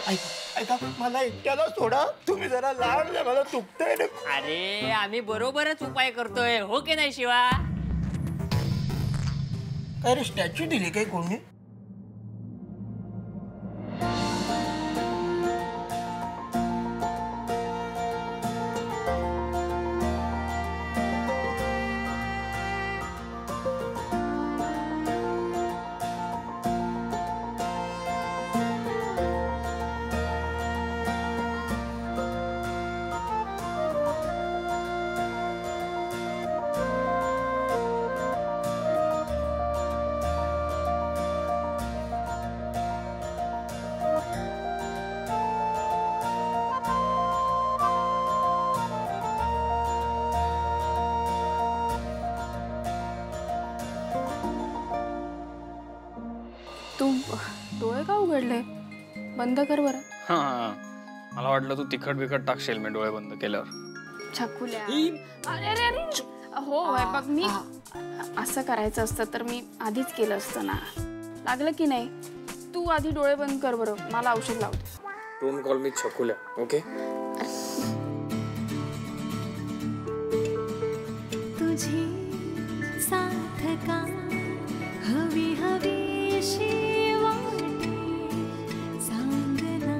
ऐका ऐका, मला एकट्याला सोडा, तुम्ही जरा लांब जा, मला चुकतंय ना. अरे आम्ही बरोबरच उपाय करतोय, हो की नाही शिवा? काय रे, स्टॅच्यू दिली काय कोणी? तू डोळे का उघडले? बंद कर बरं. हा, मला वाटलं तू तिखट बिखट टाकशील मी डोळे बंद केल्यावर. छकुल्या, अरे अरे अरे, हो बघ, मी असं करायचं असतं तर मी आधीच केलं असतं ना. लागलं की नाही? तू आधी डोळे बंद कर बरं, मला औषध लावते. डोंट कॉल मी छकुल्या, ओके? तुझी साथ का हवी हवीशी वाटे सांगना.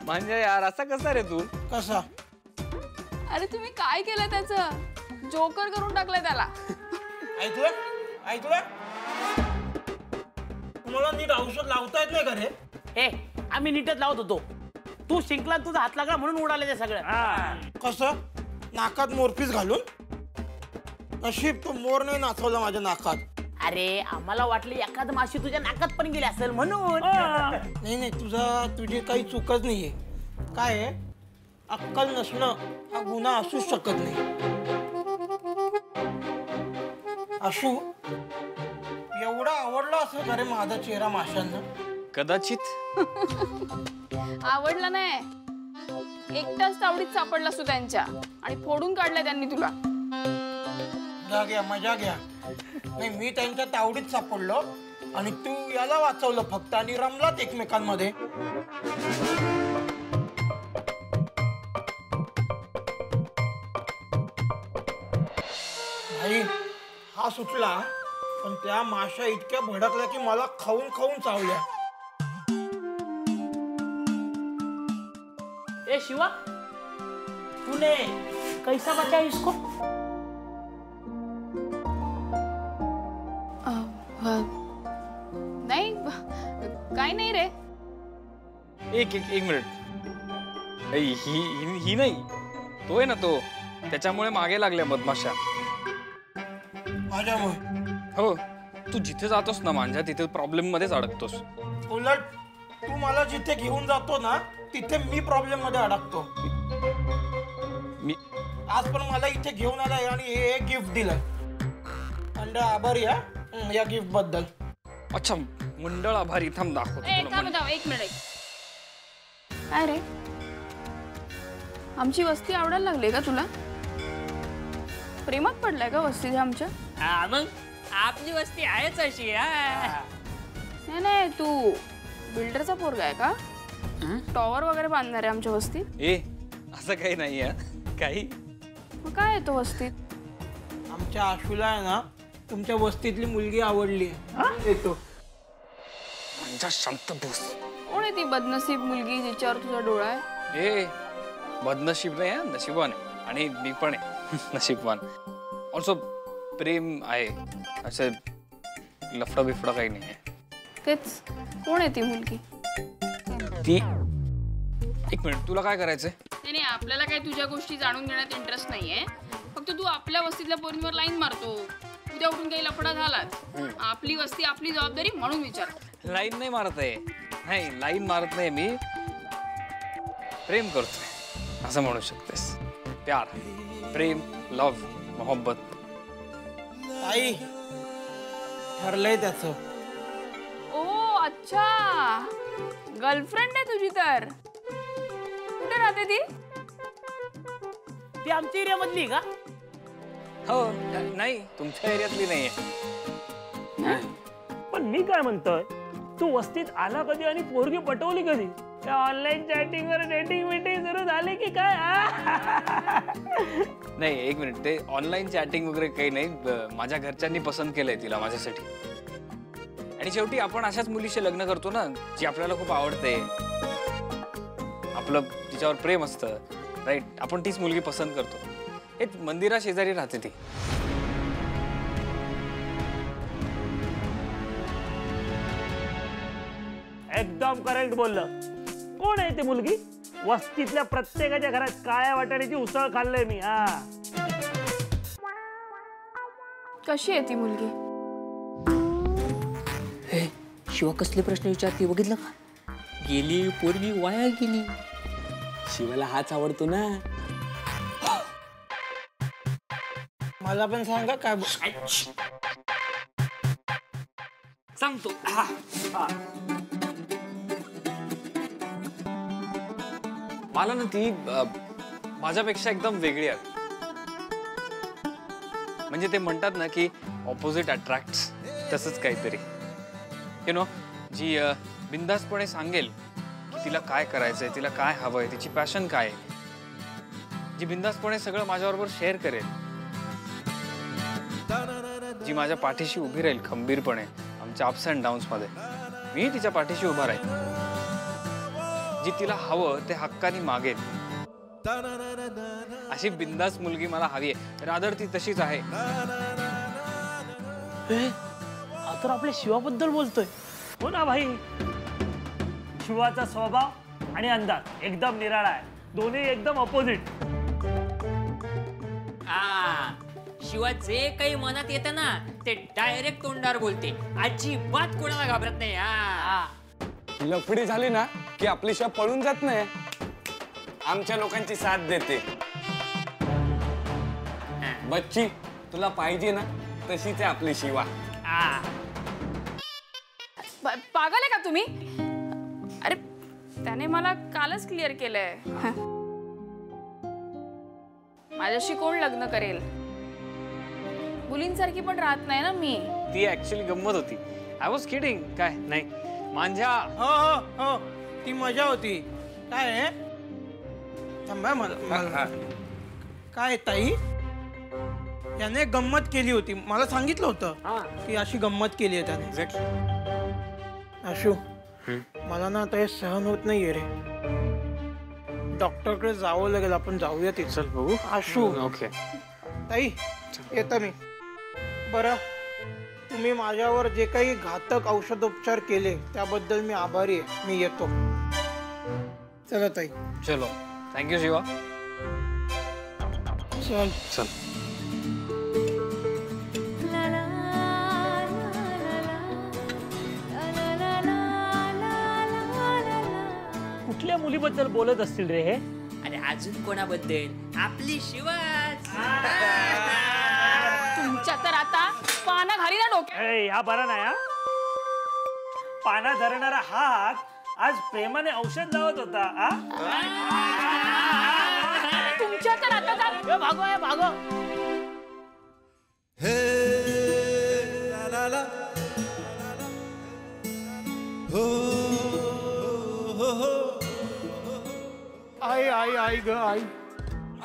म्हणजे यार असा कसा रे तू? कसा? अरे तुम्ही काय केलं त्याचं? जोकर करून टाकलंय त्याला. ऐकलं ऐकलं, तुम्हाला नीट औषध लावता येत नाही का रे? ए आम्ही नीटच लावत होतो, तू शिंकला तुझा हात लागला म्हणून उडाले ते सगळं. कसं? नाकात मोरपीस घालून? नशीब तो मोर नाही नाचवला माझ्या नाकात. अरे आम्हाला वाटलं एखाद माशी तुझ्या नाकात पण गेली असेल म्हणून. नाही नाही, तुझी काही चूकच नाहीये. काय आहे, अक्कल नसणं हा गुन्हा असूच शकत नाही. आशू, एवढा आवडला असं का रे माझा चेहरा माशांना? कदाचित. आवडला नाही, एकटाच तावडीत सापडला असतो त्यांच्या आणि फोडून काढलाय त्यांनी तुला. घ्या घ्या, मजा घ्या. नाही, मी त्यांच्या तावडीत सापडलो आणि तू याला वाचवलं फक्त आणि रमलात एकमेकांमध्ये. भाई, हा सुटला, पण त्या माशा इतक्या भडकल्या की मला खाऊन खाऊन चावल्या. ए शिवा, तूने कैसा बचा इसको? नाही, काय नाही रे. एक मिनिट. ही नाही, तो आहे ना तो, त्याच्यामुळे मागे लागल्या मधमाशा. माझ्यामुळे? हो, तू जिथे जातोस ना माझ्या तिथे प्रॉब्लेम मध्येच अडकतोस. उलट तू मला जिथे घेऊन जातो ना तिथे मी प्रॉब्लेम मध्ये अडकतो. मी आज पण मला इथे घेऊन आलाय आणि हे गिफ्ट दिलं. अंड आभारी या गिफ्ट बद्दल. अच्छा, मंडळ आभारी. थांब दाखवतो तुला. एक मिनिट. काय रे, आमची वस्ती आवडायला लागली का तुला? प्रेमात पडलाय का वस्ती आमच्या? हा मग आपली वस्ती आहेच अशी. नाही नाही, तू बिल्डरचा पोरगा आहे का? टॉवर वगैरे बांधणार आहे आमच्या वस्तीत? ए, असं काही नाही आहे काही. मग काय येतो वस्तीत? आमच्या आशूला आहे ना तुमच्या वस्तीतली मुलगी आवडली. येतो. शांत बस. कोण आहे ती बदनसीब मुलगी जिच्यावर तुझा डोळा आहे? ए, बदनशीब नाही आहे, नशीबवान आहे. आणि मी पण आहे नशीबवान. ऑल्सो प्रेम आहे, असं लफडा बिफडा काही नाही आहे. तेच, कोण आहे ती मुलगी? ती, एक मिनिट, तुला काय करायचंय? नाही नाही, आपल्याला काही तुझ्या गोष्टी जाणून घेण्यात इंटरेस्ट नाहीये. फक्त तू आपल्या वस्तीतल्या पोरींवर लाईन मारतो. उद्या उठून काही लफडा झालाच, आपली वस्ती आपली जबाबदारी म्हणून विचार. लाईन नाही मारत आहे. नाही, लाईन मारत नाही मी, प्रेम करतोय असं म्हणू शकतेस. प्यार, प्रेम, लव्ह, मोहब्बत. आई, ठरलंय त्याचं. ओ अच्छा, गर्लफ्रेंड आहे तुझी तर. कुठे राहते ती? ती आमच्या एरियामधली का? हो नाही, तुमच्या एरियातली नाहीये. पण मी काय म्हणतोय, तू वस्तीत आला कधी आणि पोरगी पटवली कधी? त्या ऑनलाईन चॅटिंग वर डेटिंग मीटिंग सुरू झाली की काय? नाही एक मिनिट, ते ऑनलाईन चॅटिंग वगैरे काही नाही. माझ्या घरच्यांनी पसंत केलंय तिला माझ्यासाठी. आणि शेवटी आपण अशाच मुलीशी लग्न करतो ना, जी आपल्याला खूप आवडते, आपलं तिच्यावर प्रेम असतं, राईट? आपण तीच मुलगी पसंत करतो. हे मंदिरा शेजारी राहते ती. एकदम करेक्ट बोललं. कोण आहे ती मुलगी? वस्तीतल्या प्रत्येकाच्या घरात काळ्या वाटाण्याची उसळ खाल्लंय मी. हा, कशी आहे ती मुलगी? शिवा कसले प्रश्न विचारते बघितलं का? गेली पोरगी वाया गेली. शिवाला हाच आवडतो ना. मला पण सांगा काय सांगतो. मला ना ती माझ्यापेक्षा एकदम वेगळी आहे. म्हणजे ते म्हणतात ना की ऑपोजिट अट्रॅक्ट्स, तसंच काहीतरी. यु नो, जी बिंदासपणे सांगेल की तिला काय करायचंय, तिला काय हवंय, तिची पॅशन काय आहे. जी बिंदासपणे सगळं माझ्याबरोबर शेअर करेल, जी माझ्या पाठीशी उभी राहील खंबीरपणे आमच्या अप्स अँड डाऊन्स मध्ये. मी तिच्या पाठीशी उभा राहील. जी तिला हवं ते हक्काने मागेल, अशी बिंदास मुलगी मला हवी आहे. रादर ती तशीच आहे. हा तर आपल्या शिवाबद्दल बोलतोय. हो ना भाई. शिवाचा स्वभाव आणि अंदाज एकदम निराळा आहे. दोन्ही एकदम अपोजिट. शिवा जे काही मनात येतं ना ते डायरेक्ट तोंडावर बोलते. अजिबात कोणाला घाबरत नाही. हा, लफडी झाली ना की आपली शिवा पळून जात नाही. आमच्या लोकांची साथ देते. बच्ची, तुला पाहिजे ना तशीच आहे आपली शिवा. पागल आहे का तुम्ही? अरे त्याने मला कालच क्लिअर केलंय. माझ्याशी कोण लग्न करेल? मुलींसारखी पण राहत नाही ना मी. ती ऍक्च्युली गंमत होती. I was kidding. काय नाही मांझ्या. हो हो हो, ती मजा होती. काय आहे? थांबा मला काय ताई, याने गंमत केली होती. मला सांगितलं होतं की अशी गंमत केली आहे त्याने. एक्झॅक्टली. आशू, मला ना आता हे सहन होत नाहीये रे. डॉक्टरकडे जावं लागेल. आपण जाऊया तिथे. चल बघू. आशू, ओके ताई येतो मी. बरं, तुम्ही माझ्यावर जे काही घातक औषधोपचार केले त्याबद्दल मी आभारी आहे. मी येतो. चला ताई. चलो. थँक्यू शिवा. चल चल. ला ला ला ला ला ला ला ला. कुठल्या मुलीबद्दल बोलत असतील रे हे? अरे अजून कोणाबद्दल? आपली शिवाच. तुमच्या तर आता पाना घाली ना डोक्यात. हा बरा नाही. हा, पाना धरणारा हात आज प्रेमाने औषध लावत होता. तुमच्या तर आता भागो भागो. आई आई आई ग आई.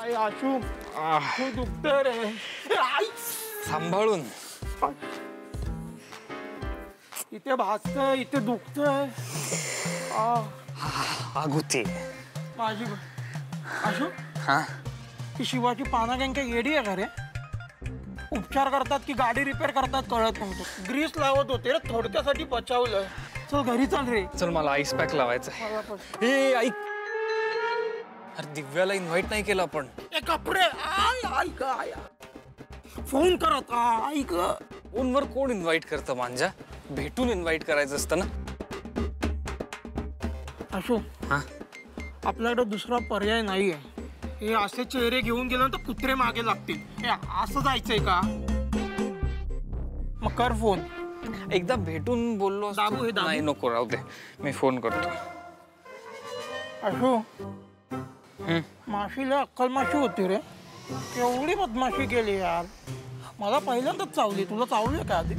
आई आशू, खूप दुखतंय रे. आई, सांभाळून. इथे भाजतंय, इथे दुखतंय. आगुती. माझी आशू, हा, ही शिवाची पाना गँग काय येडी आहे का रे? उपचार करतात की गाडी रिपेअर करतात कळत नव्हतं. ग्रीस लावत होते रे, थोडक्यासाठी बचावलं. चल घरी चल रे. चल मला आईस पॅक लावायचं. हे ऐक, अरे दिव्याला इन्व्हाइट नाही केलं आपण. ए कपडे. आय आई ग आय. फोन करत आई ग. फोनवर कोण इन्व्हाइट करतं मांजा? भेटून इन्व्हाइट करायचं असतं ना. आशू, हा, आपल्याकडे दुसरा पर्याय नाहीये. हे असे चेहरे घेऊन गेलं तर कुत्रे मागे लागतील. हे असं जायचंय का? मग कर फोन. एकदा भेटून बोललो असतो. दाबू हे दाबू. नाही नको, राहू दे. मी फोन करतो. अशू माशीला अक्कल माशी होती रे. केवढी बदमाशी केली यार. मला पहिल्यांदाच चावली. तुला चावली का आधी?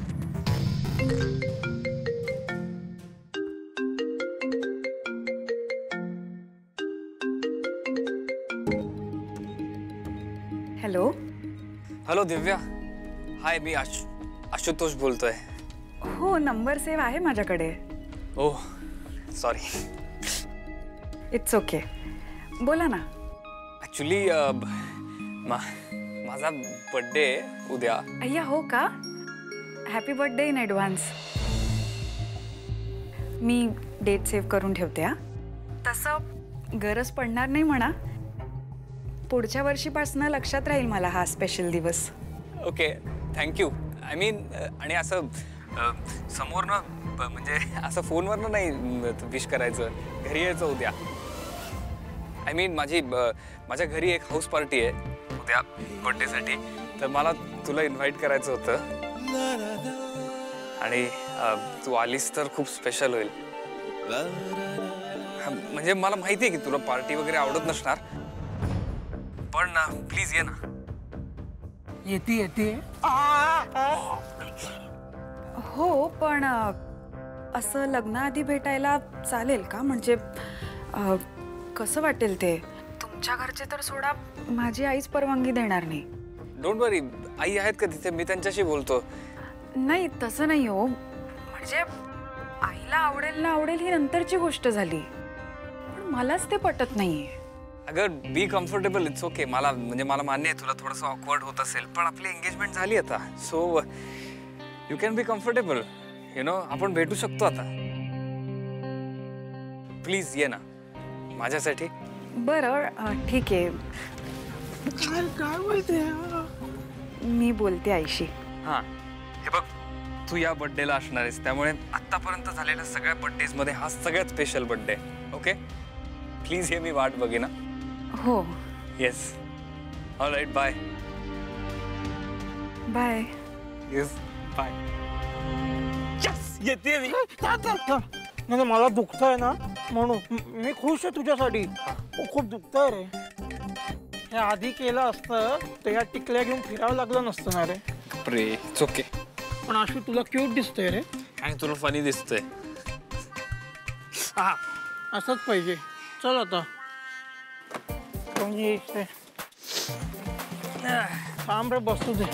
हॅलो. हॅलो दिव्या. हाय, मी आशुतोष बोलतोय. हो, नंबर सेव्ह आहे माझ्याकडे. Oh sorry. It's okay. बोला ना. ॲक्च्युली माझा बर्थडे आहे उद्या. अय्या, हो का? Happy birthday in advance. मी डेट सेव्ह करून ठेवते. हा, तसं गरज पडणार नाही म्हणा. पुढच्या वर्षीपासून लक्षात राहील मला हा स्पेशल दिवस. Okay, thank you. आय मीन, आणि असं समोरनं म्हणजे असं फोनवरनं नाही विश करायचं. घरी यायचं उद्या. आय मीन माझ्या घरी एक हाऊस पार्टी आहे उद्या बर्थडेसाठी. तर मला तुला इन्व्हाइट करायचं होतं. आणि तू आलीस तर खूप स्पेशल होईल. म्हणजे मला माहिती आहे की तुला पार्टी वगैरे आवडत नसणार, पण प्लीज ये ना. येते. हो, पण असं लग्नाआधी भेटायला चालेल का? म्हणजे कसं वाटेल ते? तुमच्या घरचे तर सोडा, माझी आईच परवानगी देणार नाही. डोंट वरी, आई आहेत का तिथे? मी त्यांच्याशी बोलतो. नाही, तसं नाही हो. म्हणजे आईला आवडेल ना आवडेल ही नंतरची गोष्ट झाली, पण मलाच ते पटत नाहीये. अगं, बी कम्फर्टेबल. It's okay. मला मान्य आहे तुला थोडंसं ऑकवर्ड होत असेल, पण आपली एंगेजमेंट झाली आता. So you can be comfortable. आपण भेटू शकतो आता. प्लीज ये ना माझ्यासाठी. बरं, ठीक आहे. काय बोलते? मी बोलते आईशी. हां, हे बघ, तू या बर्थडेला असणार आहेस, त्यामुळे आत्तापर्यंत झालेल्या सगळ्या बर्थडेजमध्ये हा सगळ्यात स्पेशल बर्थडे. ओके, प्लीज ये. मी वाट बघे ना. हो. Yes. All right. Bye. Bye. Yes, bye. येते मी. नाही, मला दुखतंय ना म्हणून. मी खुश आहे तुझ्यासाठी. खूप दुखतंय रे. हे आधी केलं असतं तर या टिकल्या घेऊन फिरावं लागलं नसतं ना रे. प्रे, इट्स ओके. पण अशी तुला क्यूट दिसतंय रे. आणि तुला फनी दिसतंय. असंच पाहिजे. चल आता. थांब रे, बसू दे.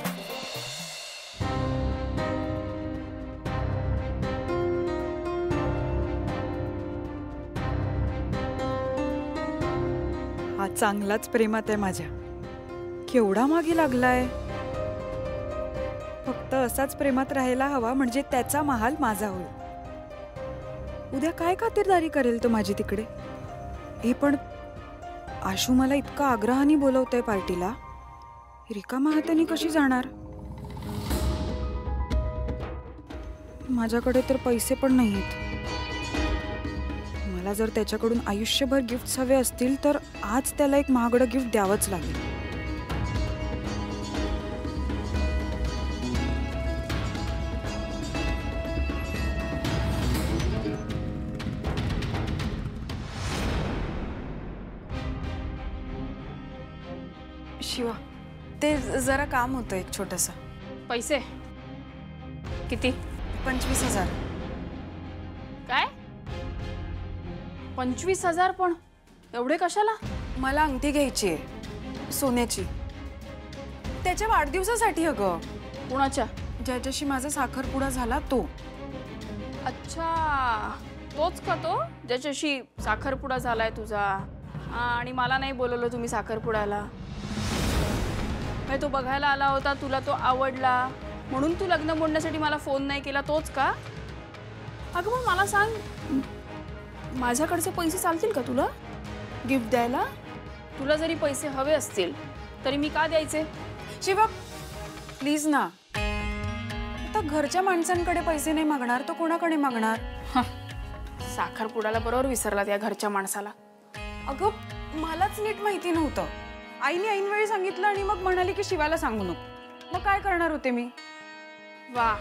हा चांगलाच प्रेमात आहे माझ्या. केवढा मागे लागलाय. फक्त असाच प्रेमात राहायला हवा, म्हणजे त्याचा महाल माझा होईल. उद्या काय खातिरदारी करेल तो माझी तिकडे? हे पण आशू मला इतका आग्रहाने बोलवतोय पार्टीला. रिकामा हाताने कशी जाणार? माझ्याकडे तर पैसे पण नाहीत. मला जर त्याच्याकडून आयुष्यभर गिफ्ट्स हवे असतील तर आज त्याला एक महागडं गिफ्ट द्यावंच लागेल. शिवा, ते जरा काम होतं एक छोटंसं. पैसे किती? 25,000. काय? 25,000? पण एवढे कशाला? मला अंगठी घ्यायची आहे सोन्याची. त्याच्या वाढदिवसासाठी. अगं, कुणाच्या? ज्याच्याशी माझा साखरपुडा झाला तो. अच्छा, तोच का तो ज्याच्याशी साखरपुडा झालाय तुझा? आणि मला नाही बोलवलं तुम्ही साखरपुड्याला. तो बघायला आला होता, तुला तो आवडला म्हणून तू लग्न मोडण्यासाठी मला फोन नाही केला, तोच का? अगं मग मला सांग, माझ्याकडचे पैसे चालतील का तुला गिफ्ट द्यायला? तुला जरी पैसे हवे असतील तरी मी का द्यायचे? शिवा प्लीज ना. आता घरच्या माणसांकडे पैसे नाही मागणार तो कोणाकडे मागणार? साखरपुड्याला बरोबर विसरला त्या घरच्या माणसाला. अगं, मलाच नीट माहिती नव्हतं. आईने ऐनवेळी सांगितलं आणि मग म्हणाली की शिवाला सांगू नको. मग काय करणार होते मी? वा,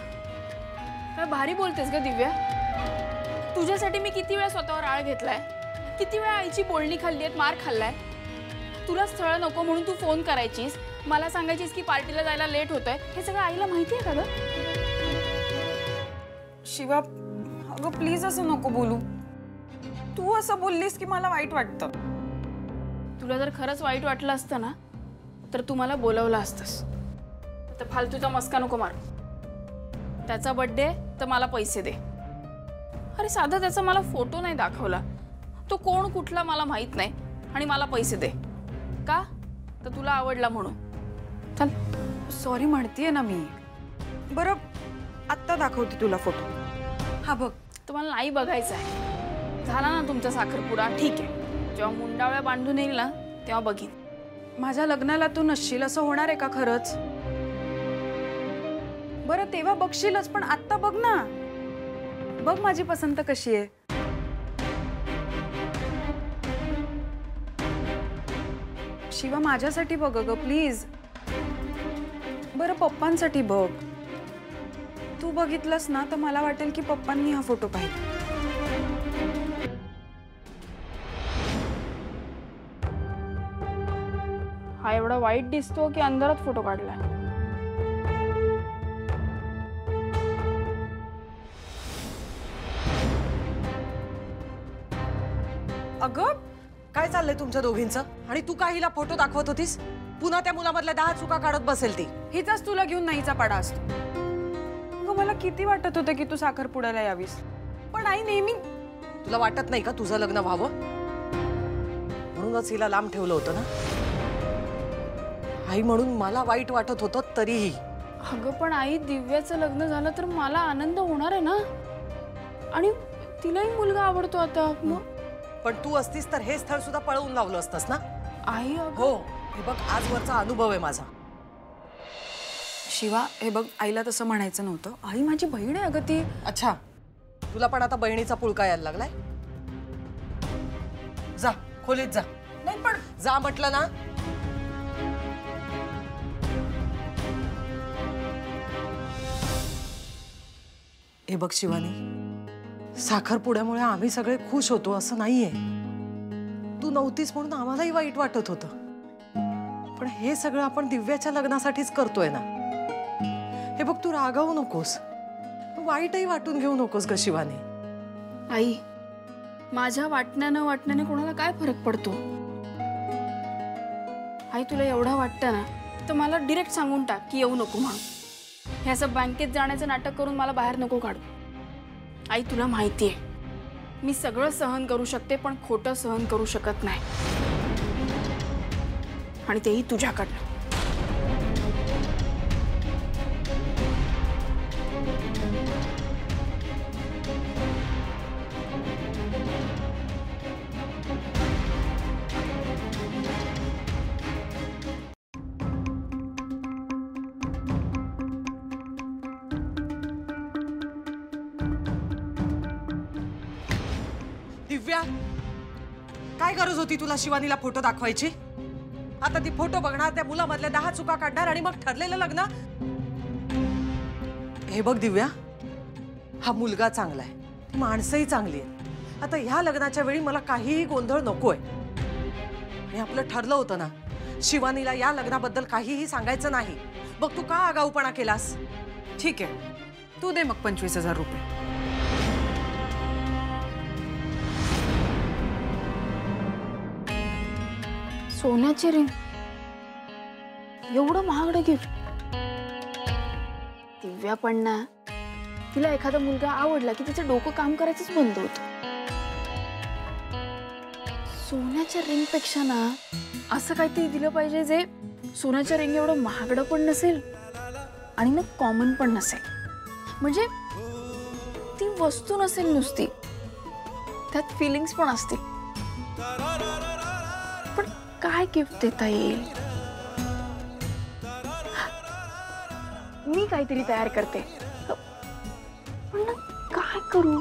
काय भारी बोलतेस ग दिव्या. तुझ्यासाठी मी किती वेळा स्वतःवर आळ घेतलाय. किती वेळा आईची बोलणी खाल्ली आहेत, मार खाल्लाय. तुला स्थळ नको म्हणून तू फोन करायचीस, मला सांगायचीस की पार्टीला जायला लेट होतंय. हे सगळं आईला माहिती आहे का ग? शिवा अगं प्लीज असं नको बोलू. तू असं बोललीस की मला वाईट वाटतं. तुला जर खरंच वाईट वाटलं असतं ना तर तू मला बोलवलं असतंस. तर फालतूचा मस्का नको मार. त्याचा बर्थडे तर मला पैसे दे. अरे साधा त्याचा मला फोटो नाही दाखवला, तो कोण कुठला मला माहित नाही, आणि मला पैसे दे का? तर तुला आवडला म्हणून. चल. सॉरी म्हणतीये ना मी. बरं आत्ता दाखवते तुला फोटो. हा बघ. तुम्हाला नाही बघायचं आहे. झाला ना तुमचा साखरपुडा, ठीक आहे. जेव्हा मुंडावळ्या बांधून येईल ना तेव्हा बघीन. माझ्या लग्नाला तू नसशील असं होणार आहे का खरंच? बरं तेव्हा बघशीलच, पण आत्ता बघ ना. बघ माझी पसंत कशी आहे. शिवा माझ्यासाठी बघ ग प्लीज. बरं पप्पांसाठी बघ. तू बघितलंस ना तर मला वाटेल की पप्पांनी हा फोटो पाहिजे. हा एवढा वाईट दिसतो की अंधारात फोटो काढलाय? अगं काय चाललंय तुमच्या दोघींचं? आणि तू का हिला फोटो दाखवत होतीस? पुन्हा त्या मुलामधल्या 10 चुका काढत बसेल ती. हिचाच तुला घेऊन नाहीचा पाडा असतो. अगं मला किती वाटत होतं की तू साखरपुड्याला यावीस, पण आई नेहमी. तुला वाटत नाही का तुझं लग्न व्हावं? म्हणूनच हिला लांब ठेवलं होतं ना. आई म्हणून मला वाईट वाटत होतं तरीही. अगं पण आई, दिव्याचं लग्न झालं तर मला आनंद होणार आहे ना, आणि तिलाही मुलगा आवडतो आता. मग पण तू असतीस तर हे स्थळ सुद्धा पळवून लावलं असतंस ना. आई हो हे बघ आजवरचा अनुभव आहे माझा. शिवा हे बघ, आईला तसं म्हणायचं नव्हतं. आई माझी बहीण आहे अगं ती. अच्छा, तुला पण आता बहिणीचा पुळका यायला लागलाय. जा खोलीत जा. नाही पण जा म्हटलं ना. हे बघ शिवानी, साखरपुड्यामुळे आम्ही सगळे खुश होतो असं नाहीये. तू नव्हतीस म्हणून आम्हालाही वाईट वाटत होतं, पण हे सगळं आपण दिव्याच्या लग्नासाठीच करतोय ना. हे बघ तू रागावू नकोस, वाईटही वाटून घेऊ नकोस ग शिवानी. आई, माझ्या वाटण्यानं वाटण्याने कोणाला काय फरक पडतो? आई तुला एवढं वाटतं ना तर मला डिरेक्ट सांगून टाक की येऊ नको म्हणून. हे असं बँकेत जाण्याचं नाटक करून मला बाहेर नको काढू. आई तुला माहिती आहे मी सगळं सहन करू शकते, पण खोटं सहन करू शकत नाही, आणि तेही तुझ्याकडनं. दिव्या, काय गरज होती तुला शिवानीला फोटो दाखवायची? आता ती फोटो बघणार, त्या मुलामधल्या 10 चुका काढणार, आणि मग ठरलेलं लग्न. हे बघ दिव्या, हा मुलगा चांगला आहे, ती माणसंही चांगली आहे. आता ह्या लग्नाच्या वेळी मला काहीही गोंधळ नकोय. आणि आपलं ठरलं होतं ना, शिवानीला या लग्नाबद्दल काहीही सांगायचं नाही. बघ तू का आगाऊपणा केलास? ठीक आहे, तू दे मग 25,000 रुपये. सोन्याचे रिंग, एवढं महागडं गिफ्ट. दिव्या पण ना, तिला एखादा मुलगा आवडला की तिचं डोकं काम करायचंच बंद होतं. सोन्याच्या रिंग पेक्षा ना असं काहीतरी दिलं पाहिजे जे सोन्याच्या रिंग एवढं महागडं पण नसेल आणि ना कॉमन पण नसेल. म्हणजे ती वस्तू नसेल नुसती, त्यात फिलिंग्स पण असतील. पण काय गिफ्ट देता येईल? मी काहीतरी तयार करते, पण ना काय करू?